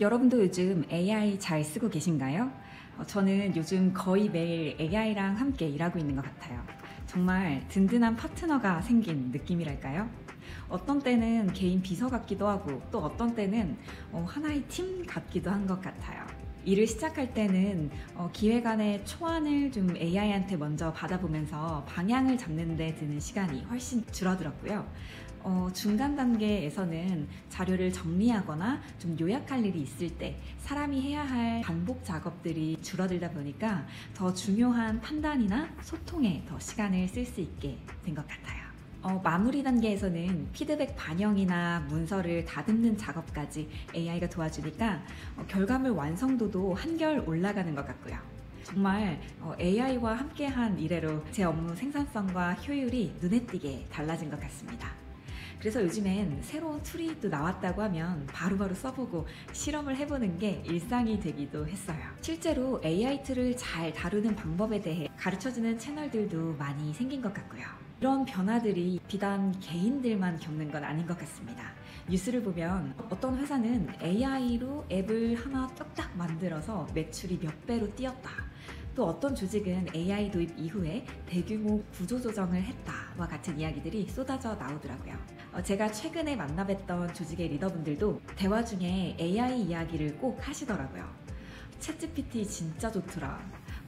여러분도 요즘 AI 잘 쓰고 계신가요? 저는 요즘 거의 매일 AI랑 함께 일하고 있는 것 같아요. 정말 든든한 파트너가 생긴 느낌이랄까요? 어떤 때는 개인 비서 같기도 하고 또 어떤 때는 하나의 팀 같기도 한 것 같아요. 일을 시작할 때는 기획안의 초안을 좀 AI한테 먼저 받아보면서 방향을 잡는 데 드는 시간이 훨씬 줄어들었고요. 중간 단계에서는 자료를 정리하거나 좀 요약할 일이 있을 때 사람이 해야 할 반복 작업들이 줄어들다 보니까 더 중요한 판단이나 소통에 더 시간을 쓸 수 있게 된 것 같아요. 마무리 단계에서는 피드백 반영이나 문서를 다듬는 작업까지 AI가 도와주니까 결과물 완성도도 한결 올라가는 것 같고요. 정말 AI와 함께한 이래로 제 업무 생산성과 효율이 눈에 띄게 달라진 것 같습니다. 그래서 요즘엔 새로운 툴이 또 나왔다고 하면 바로바로 써보고 실험을 해보는 게 일상이 되기도 했어요. 실제로 AI 툴을 잘 다루는 방법에 대해 가르쳐주는 채널들도 많이 생긴 것 같고요. 이런 변화들이 비단 개인들만 겪는 건 아닌 것 같습니다. 뉴스를 보면 어떤 회사는 AI로 앱을 하나 뚝딱 만들어서 매출이 몇 배로 뛰었다. 또 어떤 조직은 AI 도입 이후에 대규모 구조조정을 했다와 같은 이야기들이 쏟아져 나오더라고요. 제가 최근에 만나뵀던 조직의 리더분들도 대화 중에 AI 이야기를 꼭 하시더라고요. 챗GPT 진짜 좋더라.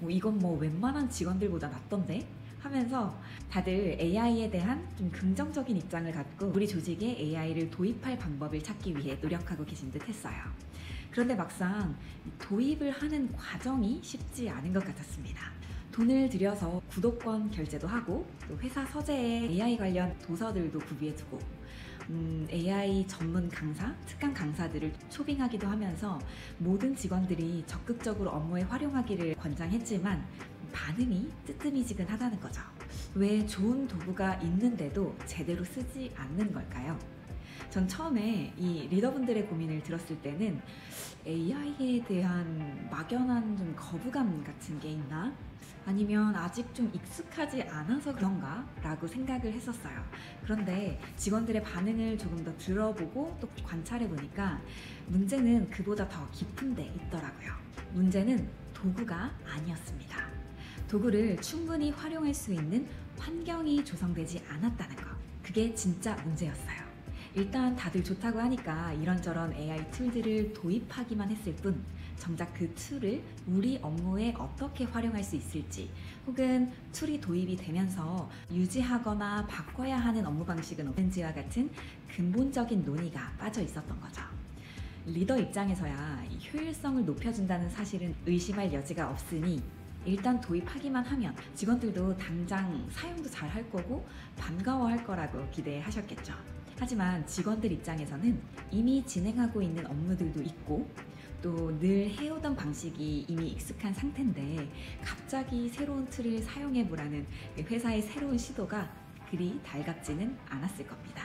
이건 웬만한 직원들보다 낫던데? 하면서 다들 AI에 대한 좀 긍정적인 입장을 갖고 우리 조직에 AI를 도입할 방법을 찾기 위해 노력하고 계신 듯 했어요. 그런데 막상 도입을 하는 과정이 쉽지 않은 것 같았습니다. 돈을 들여서 구독권 결제도 하고 또 회사 서재에 AI 관련 도서들도 구비해두고 AI 전문 강사, 특강 강사들을 초빙하기도 하면서 모든 직원들이 적극적으로 업무에 활용하기를 권장했지만 반응이 뜨뜨미지근하다는 거죠. 왜 좋은 도구가 있는데도 제대로 쓰지 않는 걸까요? 전 처음에 이 리더분들의 고민을 들었을 때는 AI에 대한 막연한 좀 거부감 같은 게 있나? 아니면 아직 좀 익숙하지 않아서 그런가? 라고 생각을 했었어요. 그런데 직원들의 반응을 조금 더 들어보고 또 관찰해 보니까 문제는 그보다 더 깊은 데 있더라고요. 문제는 도구가 아니었습니다. 도구를 충분히 활용할 수 있는 환경이 조성되지 않았다는 것. 그게 진짜 문제였어요. 일단 다들 좋다고 하니까 이런저런 AI 툴들을 도입하기만 했을 뿐 정작 그 툴을 우리 업무에 어떻게 활용할 수 있을지 혹은 툴이 도입이 되면서 유지하거나 바꿔야 하는 업무 방식은 없는지와 같은 근본적인 논의가 빠져 있었던 거죠. 리더 입장에서야 이 효율성을 높여준다는 사실은 의심할 여지가 없으니 일단 도입하기만 하면 직원들도 당장 사용도 잘 할 거고 반가워할 거라고 기대하셨겠죠. 하지만 직원들 입장에서는 이미 진행하고 있는 업무들도 있고 또 늘 해오던 방식이 이미 익숙한 상태인데 갑자기 새로운 툴을 사용해보라는 회사의 새로운 시도가 그리 달갑지는 않았을 겁니다.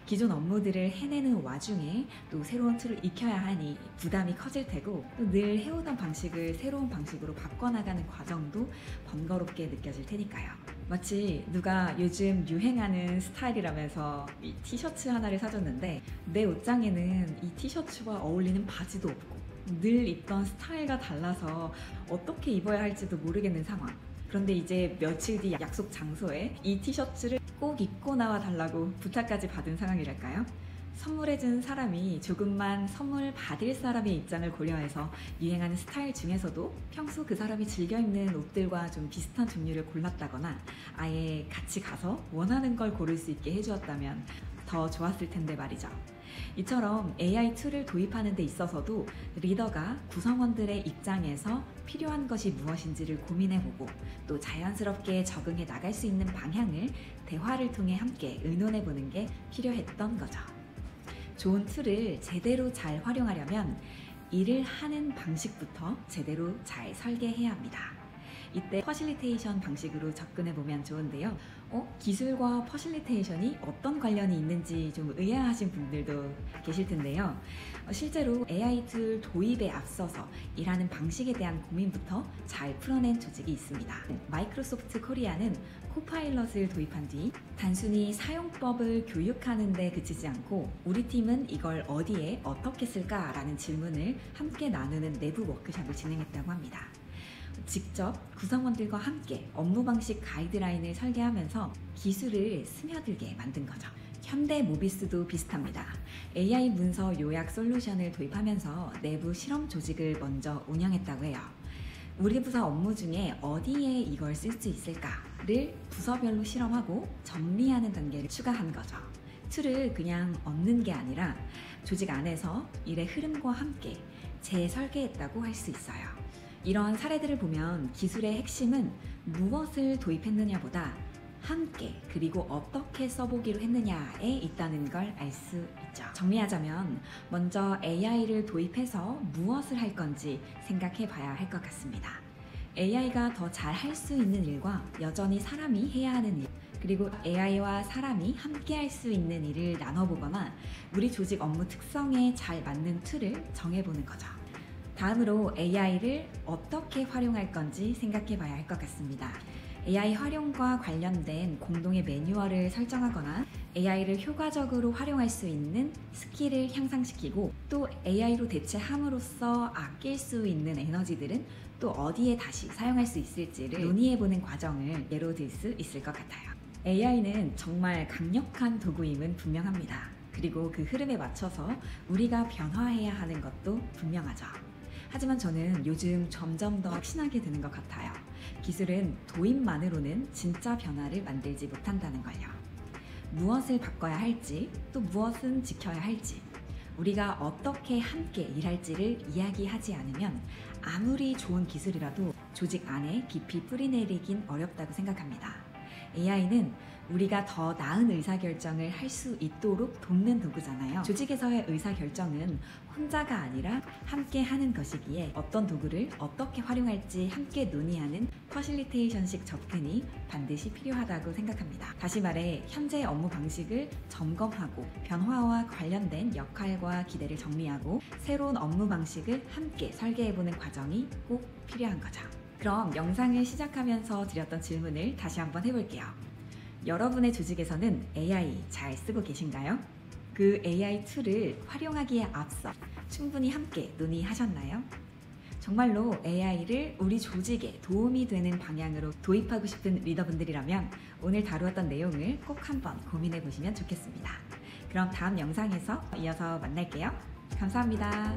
기존 업무들을 해내는 와중에 또 새로운 툴을 익혀야 하니 부담이 커질 테고 또 늘 해오던 방식을 새로운 방식으로 바꿔나가는 과정도 번거롭게 느껴질 테니까요. 마치 누가 요즘 유행하는 스타일이라면서 이 티셔츠 하나를 사줬는데 내 옷장에는 이 티셔츠와 어울리는 바지도 없고 늘 입던 스타일과 달라서 어떻게 입어야 할지도 모르겠는 상황. 그런데 이제 며칠 뒤 약속 장소에 이 티셔츠를 꼭 입고 나와 달라고 부탁까지 받은 상황이랄까요? 선물해준 사람이 조금만 선물 받을 사람의 입장을 고려해서 유행하는 스타일 중에서도 평소 그 사람이 즐겨 입는 옷들과 좀 비슷한 종류를 골랐다거나 아예 같이 가서 원하는 걸 고를 수 있게 해주었다면 더 좋았을 텐데 말이죠. 이처럼 AI 툴을 도입하는 데 있어서도 리더가 구성원들의 입장에서 필요한 것이 무엇인지를 고민해보고 또 자연스럽게 적응해 나갈 수 있는 방향을 대화를 통해 함께 의논해보는 게 필요했던 거죠. 좋은 툴을 제대로 잘 활용하려면 일을 하는 방식부터 제대로 잘 설계해야 합니다. 이때 퍼실리테이션 방식으로 접근해 보면 좋은데요. 기술과 퍼실리테이션이 어떤 관련이 있는지 좀 의아하신 분들도 계실 텐데요. 실제로 AI 툴 도입에 앞서서 일하는 방식에 대한 고민부터 잘 풀어낸 조직이 있습니다. 마이크로소프트 코리아는 코파일럿을 도입한 뒤 단순히 사용법을 교육하는 데 그치지 않고 우리 팀은 이걸 어디에 어떻게 쓸까라는 질문을 함께 나누는 내부 워크숍을 진행했다고 합니다. 직접 구성원들과 함께 업무 방식 가이드라인을 설계하면서 기술을 스며들게 만든 거죠. 현대 모비스도 비슷합니다. AI 문서 요약 솔루션을 도입하면서 내부 실험 조직을 먼저 운영했다고 해요. 우리 부서 업무 중에 어디에 이걸 쓸 수 있을까를 부서별로 실험하고 정리하는 단계를 추가한 거죠. 툴을 그냥 얻는 게 아니라 조직 안에서 일의 흐름과 함께 재설계했다고 할 수 있어요. 이런 사례들을 보면 기술의 핵심은 무엇을 도입했느냐보다 함께 그리고 어떻게 써보기로 했느냐에 있다는 걸 알 수 있죠. 정리하자면 먼저 AI를 도입해서 무엇을 할 건지 생각해 봐야 할 것 같습니다. AI가 더 잘 할 수 있는 일과 여전히 사람이 해야 하는 일, 그리고 AI와 사람이 함께 할 수 있는 일을 나눠보거나 우리 조직 업무 특성에 잘 맞는 툴을 정해보는 거죠. 다음으로 AI를 어떻게 활용할 건지 생각해 봐야 할 것 같습니다. AI 활용과 관련된 공동의 매뉴얼을 설정하거나 AI를 효과적으로 활용할 수 있는 스킬을 향상시키고 또 AI로 대체함으로써 아낄 수 있는 에너지들은 또 어디에 다시 사용할 수 있을지를 논의해보는 과정을 예로 들 수 있을 것 같아요. AI는 정말 강력한 도구임은 분명합니다. 그리고 그 흐름에 맞춰서 우리가 변화해야 하는 것도 분명하죠. 하지만 저는 요즘 점점 더 확신하게 되는 것 같아요. 기술은 도입만으로는 진짜 변화를 만들지 못한다는 걸요. 무엇을 바꿔야 할지, 또 무엇은 지켜야 할지, 우리가 어떻게 함께 일할지를 이야기하지 않으면 아무리 좋은 기술이라도 조직 안에 깊이 뿌리내리긴 어렵다고 생각합니다. AI는 우리가 더 나은 의사결정을 할 수 있도록 돕는 도구잖아요. 조직에서의 의사결정은 혼자가 아니라 함께 하는 것이기에 어떤 도구를 어떻게 활용할지 함께 논의하는 퍼실리테이션식 접근이 반드시 필요하다고 생각합니다. 다시 말해 현재 업무 방식을 점검하고 변화와 관련된 역할과 기대를 정리하고 새로운 업무 방식을 함께 설계해보는 과정이 꼭 필요한 거죠. 그럼 영상을 시작하면서 드렸던 질문을 다시 한번 해볼게요. 여러분의 조직에서는 AI 잘 쓰고 계신가요? 그 AI 툴을 활용하기에 앞서 충분히 함께 논의하셨나요? 정말로 AI를 우리 조직에 도움이 되는 방향으로 도입하고 싶은 리더분들이라면 오늘 다루었던 내용을 꼭 한번 고민해 보시면 좋겠습니다. 그럼 다음 영상에서 이어서 만날게요. 감사합니다.